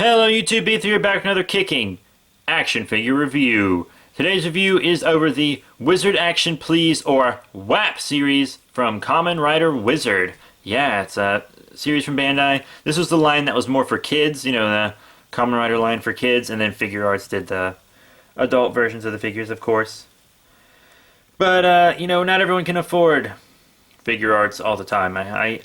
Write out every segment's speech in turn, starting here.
Hello YouTube, B3 here back with another kicking action figure review. Today's review is over the Wizard Action Please or WAP series from Kamen Rider Wizard. Yeah, it's a series from Bandai. This was the line that was more for kids, you know, the Kamen Rider line for kids, and then Figure Arts did the adult versions of the figures, of course. But, you know, not everyone can afford Figure Arts all the time. I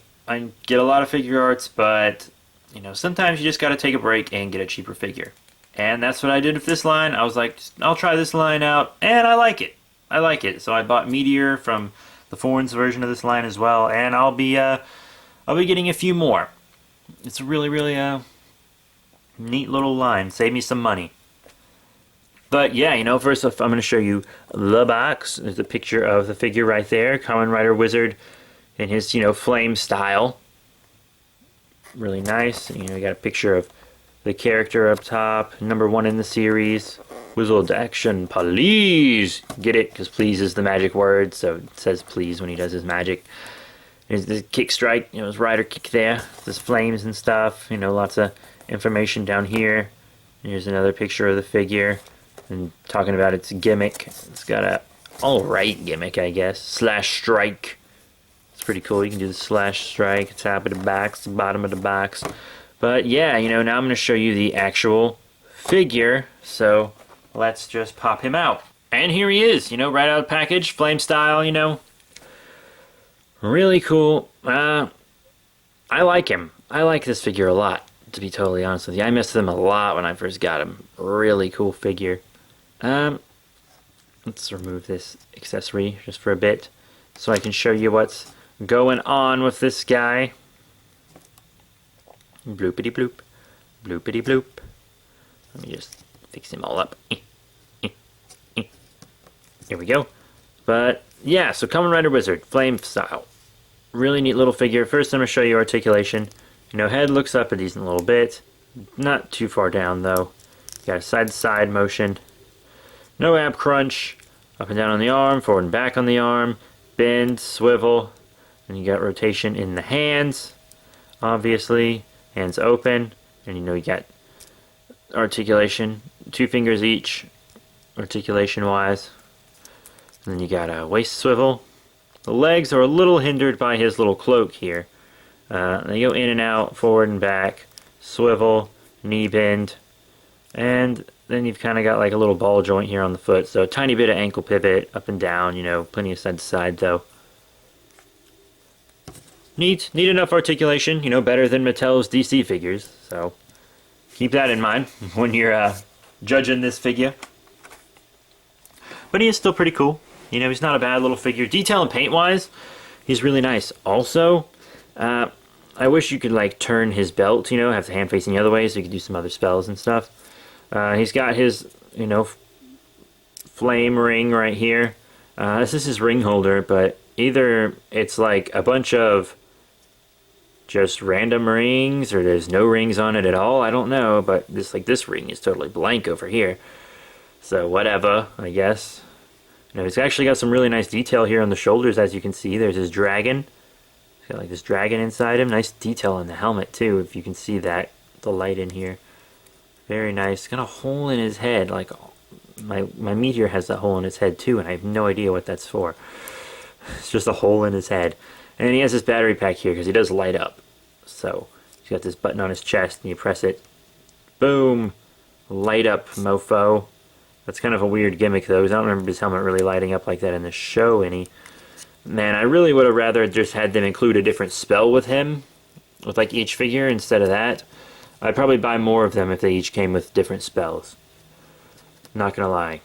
get a lot of Figure Arts, but you know, sometimes you just gotta take a break and get a cheaper figure. And that's what I did with this line. I was like, I'll try this line out, and I like it. I like it. So I bought Meteor from the Foreign's version of this line as well, and I'll be getting a few more. It's a really neat little line. Save me some money. But yeah, you know, first off, I'm going to show you the box. There's a picture of the figure right there, Kamen Rider Wizard in his, you know, flame style. Really nice. You know, you got a picture of the character up top, #1 in the series. Wizard Action Please! Get it? Because please is the magic word, so it says please when he does his magic. There's the kick strike, you know, his rider kick there. There's flames and stuff, you know, lots of information down here. Here's another picture of the figure. And talking about its gimmick. It's got a alright gimmick, I guess. Slash strike. It's pretty cool. You can do the slash strike, top of the box, the bottom of the box. But yeah, you know, now I'm going to show you the actual figure. So let's just pop him out. And here he is, you know, right out of the package, flame style, you know. Really cool. I like him. I like this figure a lot, to be totally honest with you. I missed him a lot when I first got him. Really cool figure. Let's remove this accessory just for a bit so I can show you what's going on with this guy. Bloopity bloop. Bloopity bloop. Let me just fix him all up. Here we go. But yeah, so Kamen Rider Wizard, flame style. Really neat little figure. First I'm going to show you articulation. You know, head looks up a decent little bit. Not too far down though. Got a side-to-side motion. No ab crunch. Up and down on the arm, forward and back on the arm. Bend, swivel. And you got rotation in the hands. Obviously. Hands open. And you know you got articulation. 2 fingers each. Articulation-wise. And then you got a waist swivel. The legs are a little hindered by his little cloak here. They go in and out, forward and back, swivel, knee bend, and then you've kind of got like a little ball joint here on the foot, so a tiny bit of ankle pivot, up and down, you know, plenty of side to side though. Neat enough articulation, you know, better than Mattel's DC figures, so keep that in mind when you're judging this figure. But he is still pretty cool, you know, he's not a bad little figure. Detail and paint wise, he's really nice. Also, I wish you could like turn his belt, you know, have the hand facing the other way so you could do some other spells and stuff. He's got his, you know, flame ring right here. This is his ring holder, but either it's like a bunch of just random rings or there's no rings on it at all. I don't know, but this ring is totally blank over here. So whatever, I guess. You know, he's actually got some really nice detail here on the shoulders, as you can see. There's his dragon. Got like this dragon inside him. Nice detail on the helmet too, if you can see that. The light in here. Very nice. Got a hole in his head. Like my Meteor has that hole in his head too, and I have no idea what that's for. It's just a hole in his head. And he has this battery pack here because he does light up. So he's got this button on his chest, and you press it. Boom! Light up, mofo. That's kind of a weird gimmick though, because I don't remember his helmet really lighting up like that in the show any. Man, I really would have rather just had them include a different spell with him, with like each figure instead of that. I'd probably buy more of them if they each came with different spells. Not gonna lie,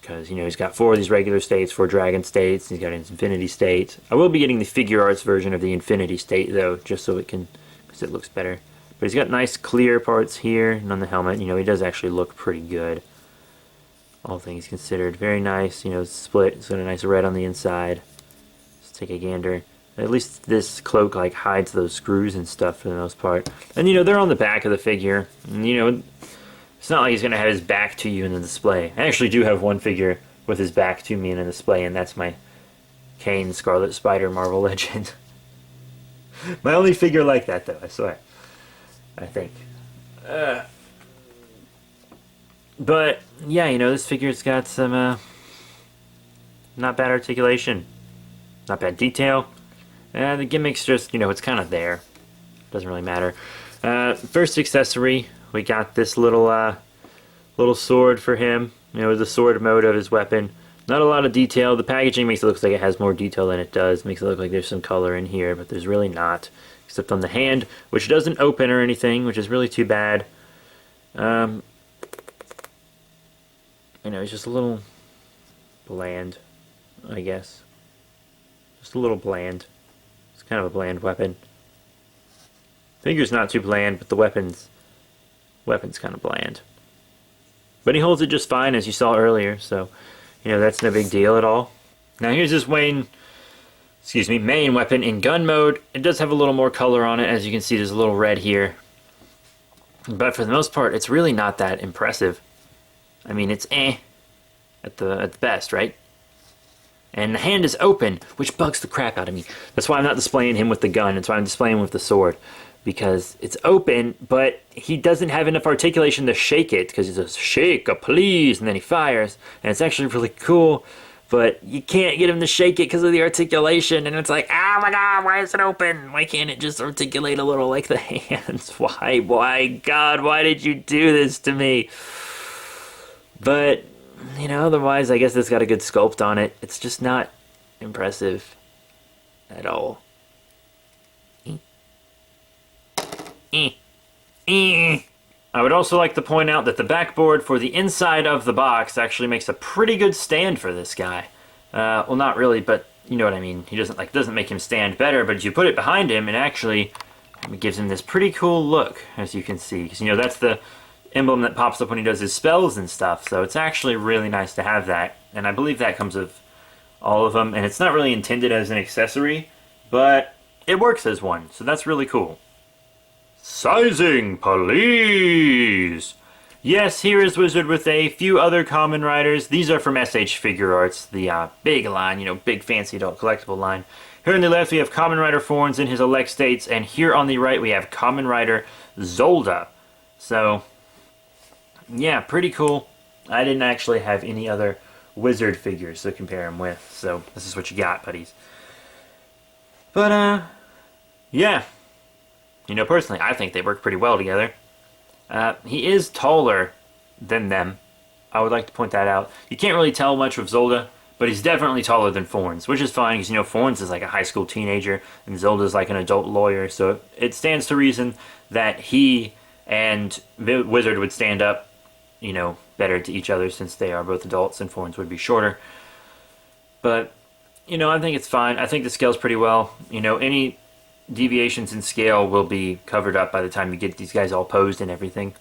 because you know he's got 4 of these regular states, 4 dragon states. He's got an infinity state. I will be getting the Figure Arts version of the infinity state though, just so it can, because it looks better. But he's got nice clear parts here and on the helmet. You know, he does actually look pretty good. All things considered, very nice. You know, split. It's got a nice red on the inside. Take a gander. At least this cloak like hides those screws and stuff for the most part. And you know, they're on the back of the figure. And you know, it's not like he's gonna have his back to you in the display. I actually do have one figure with his back to me in the display, and that's my Kane Scarlet Spider Marvel Legend. My only figure like that though, I swear. I think. But, yeah, you know, this figure's got some, not bad articulation. Not bad detail. The gimmick's just, you know, it's kind of there. Doesn't really matter. First accessory, we got this little sword for him. You know, the sword mode of his weapon. Not a lot of detail. The packaging makes it look like it has more detail than it does. Makes it look like there's some color in here, but there's really not. Except on the hand, which doesn't open or anything, which is really too bad. You know, it's just a little bland, I guess. Just a little bland. It's kind of a bland weapon. Figure's not too bland, but the weapon's kind of bland. But he holds it just fine, as you saw earlier, so, you know, that's no big deal at all. Now here's this main weapon in gun mode. It does have a little more color on it. As you can see, there's a little red here. But for the most part, it's really not that impressive. I mean, it's at the best, right? And the hand is open, which bugs the crap out of me. That's why I'm not displaying him with the gun. That's why I'm displaying him with the sword. Because it's open, but he doesn't have enough articulation to shake it. Because he says, shake, please, and then he fires. And it's actually really cool. But you can't get him to shake it because of the articulation. And it's like, oh my god, why is it open? Why can't it just articulate a little like the hands? Why, God, why did you do this to me? But, you know, otherwise, I guess it's got a good sculpt on it. It's just not impressive at all. I would also like to point out that the backboard for the inside of the box actually makes a pretty good stand for this guy. Well, not really, but you know what I mean. He doesn't make him stand better, but you put it behind him and actually it gives him this pretty cool look, as you can see. Because, you know, that's the emblem that pops up when he does his spells and stuff, so it's actually really nice to have that. And I believe that comes with all of them, and it's not really intended as an accessory, but it works as one, so that's really cool. Sizing, please! Yes, here is Wizard with a few other Kamen Riders. These are from SH Figure Arts, the big line, you know, big fancy adult collectible line. Here on the left we have Kamen Rider Forns in his elect states, and here on the right we have Kamen Rider Zolda. So, yeah, pretty cool. I didn't actually have any other Wizard figures to compare him with, so this is what you got, buddies. But, yeah. You know, personally, I think they work pretty well together. He is taller than them. I would like to point that out. You can't really tell much with Zolda, but he's definitely taller than Forns, which is fine, because, you know, Forns is like a high school teenager, and Zolda's like an adult lawyer, so it stands to reason that he and Wizard would stand up, you know, better to each other, since they are both adults, and Forns would be shorter. But, you know, I think it's fine. I think the scale's pretty well. You know, any deviations in scale will be covered up by the time you get these guys all posed and everything.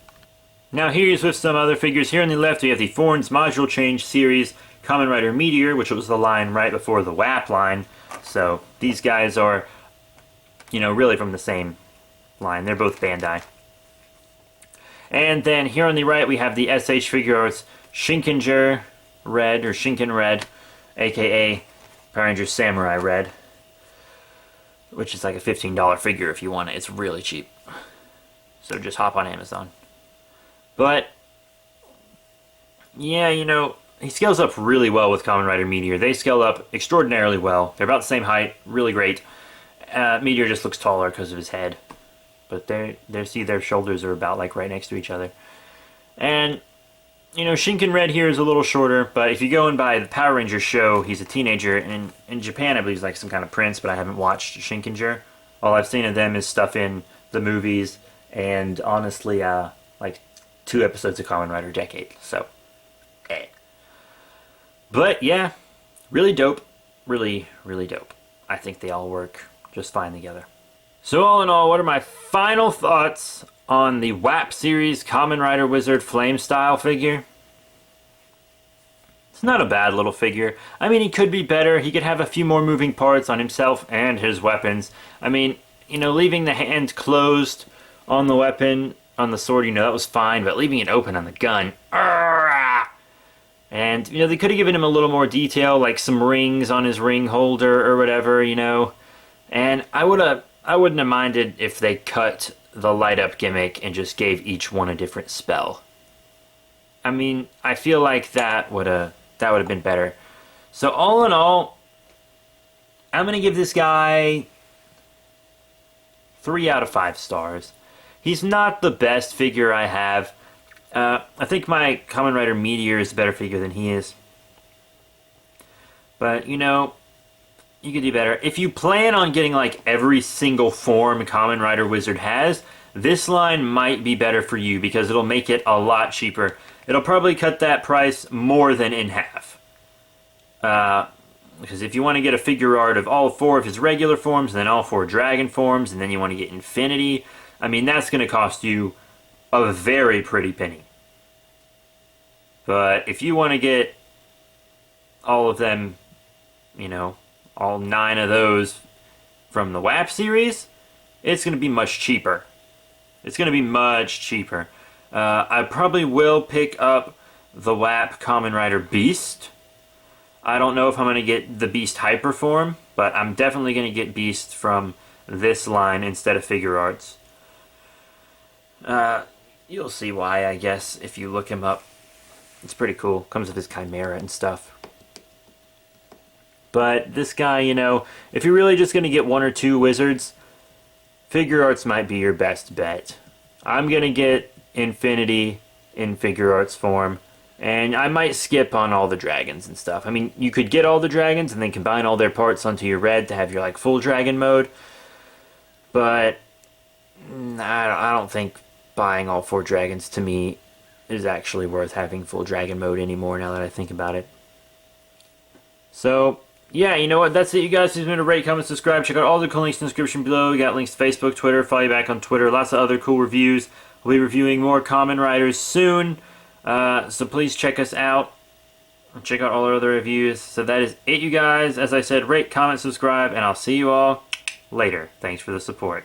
Now here's with some other figures. Here on the left we have the Forns Module Change Series Kamen Rider Meteor, which was the line right before the WAP line. So these guys are, you know, really from the same line. They're both Bandai. And then here on the right we have the SH Figure Arts Shinkenger Red, or Shinken Red, aka Power Rangers Samurai Red, which is like a $15 figure if you want it. It's really cheap. So just hop on Amazon. But, yeah, you know, he scales up really well with Kamen Rider Meteor. They scale up extraordinarily well. They're about the same height. Really great. Meteor just looks taller because of his head. But their shoulders are about like right next to each other. And, you know, Shinken Red here is a little shorter, but if you go and buy the Power Rangers show, he's a teenager, and in Japan I believe he's like some kind of prince, but I haven't watched Shinkenger. All I've seen of them is stuff in the movies, and honestly, like 2 episodes of Kamen Rider Decade, so, But, yeah, really dope. Really, really dope. I think they all work just fine together. So all in all, what are my final thoughts on the WAP series Kamen Rider Wizard Flame style figure? It's not a bad little figure. I mean, he could be better. He could have a few more moving parts on himself and his weapons. I mean, you know, leaving the hand closed on the weapon, on the sword, you know, that was fine, but leaving it open on the gun, and, you know, they could have given him a little more detail, like some rings on his ring holder or whatever, you know. And I wouldn't have minded if they cut the light up gimmick and just gave each one a different spell. I mean, I feel like that would have been better. So all in all, I'm gonna give this guy 3 out of 5 stars. He's not the best figure I have. I think my Kamen Rider Meteor is a better figure than he is. But, you know, you could do better. If you plan on getting like every single form Kamen Rider Wizard has, this line might be better for you because it'll make it a lot cheaper. It'll probably cut that price more than in half. Because if you want to get a figure art of all 4 of his regular forms, and then all 4 dragon forms, and then you want to get Infinity, I mean, that's going to cost you a very pretty penny. But if you want to get all of them, you know, all 9 of those from the WAP series, it's going to be much cheaper. It's going to be much cheaper. I probably will pick up the WAP Kamen Rider Beast. I don't know if I'm going to get the Beast Hyper form, but I'm definitely going to get Beast from this line instead of figure arts. You'll see why, I guess, if you look him up. It's pretty cool. Comes with his Chimera and stuff. But this guy, you know, if you're really just going to get 1 or 2 wizards, figure arts might be your best bet. I'm going to get Infinity in figure arts form. And I might skip on all the dragons and stuff. I mean, you could get all the dragons and then combine all their parts onto your red to have your like full dragon mode. But I don't think buying all 4 dragons to me is actually worth having full dragon mode anymore now that I think about it. So, yeah, you know what? That's it, you guys. Please remember to rate, comment, subscribe. Check out all the cool links in the description below. We got links to Facebook, Twitter. Follow you back on Twitter. Lots of other cool reviews. We'll be reviewing more Kamen Riders soon. So please check us out. Check out all our other reviews. So that is it, you guys. As I said, rate, comment, subscribe, and I'll see you all later. Thanks for the support.